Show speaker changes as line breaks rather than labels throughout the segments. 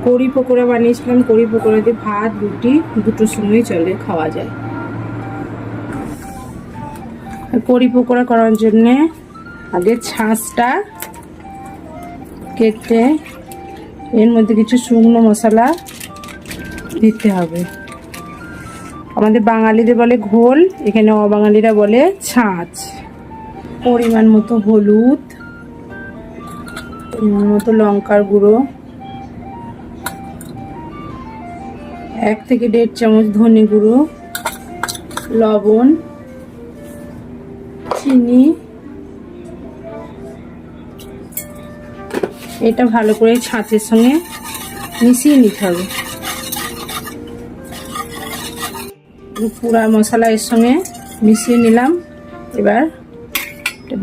কড়ি পকোড়া বানিয়েছিলাম। কড়ি পকোড়া দিয়ে ভাত রুটি দুটোর সঙ্গেই চলে, খাওয়া যায়। কড়ি পকোড়া করার জন্যে আগে ছাঁচটা কেটে এর মধ্যে কিছু শুকনো মশলা দিতে হবে। আমাদের বাঙালিদের বলে ঘোল, এখানে অবাঙালিরা বলে ছাঁচ। পরিমাণ মতো হলুদ, পরিমাণ মতো লঙ্কার গুঁড়ো, 1 থেকে 1.5 চামচ ধনে গুঁড়ো, লবণ, চিনি। এটা ভালো করে ছাঁচের সঙ্গে মিশিয়ে নিতে হবে। পুরা মশলা এর সঙ্গে মিশিয়ে নিলাম। এবার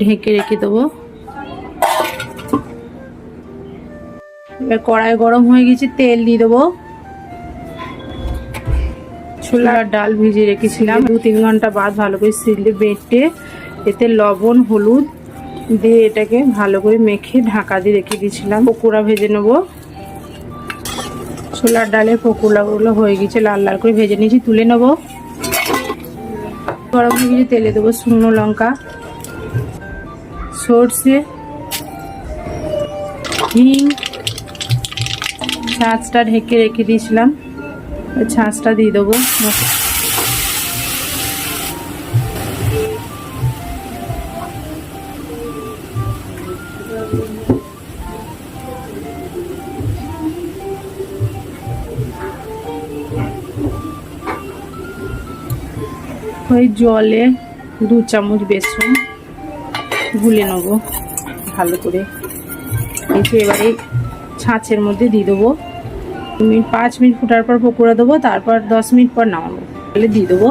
ঢেকে রেখে দেবো। এবার কড়াই গরম হয়ে গেছে, তেল দিয়ে দেবো। ছোলার ডাল ভিজিয়ে রেখেছিলাম, 2-3 ঘন্টা বাদ ভালো করে সিলে বেটে এতে লবণ হলুদ দিয়ে এটাকে ভালো করে মেখে ঢাকা দিয়ে রেখে দিয়েছিলাম। পকোড়া ভেজে নেব। ছোলার ডালের পকোড়াগুলো হয়ে গেছে, লাল লাল করে ভেজে নিয়েছি, তুলে নেব। গরম হয়ে গেছে, তেলে দেবো শুকনো লঙ্কা, সর্ষে, হিং, ছাঁচটা ঢেকে রেখে দিয়েছিলাম, ছাঁচটা দিয়ে দেবো। ওই জলে 2 চামচ বেসন গুলে নেব ভালো করে। এবারে ছাঁচের মধ্যে দিয়ে দেবো। 5 মিনিট ফোটার পর পকোড়া দেবো, তারপর 10 মিনিট পর নামাবো, তাহলে দিয়ে দেবো।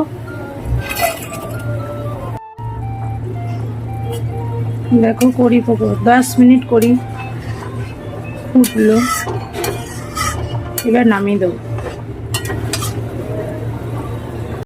দেখো কড়ি পকোড়া 10 মিনিট করি ফুটলো, এবার নামিয়ে দেবো।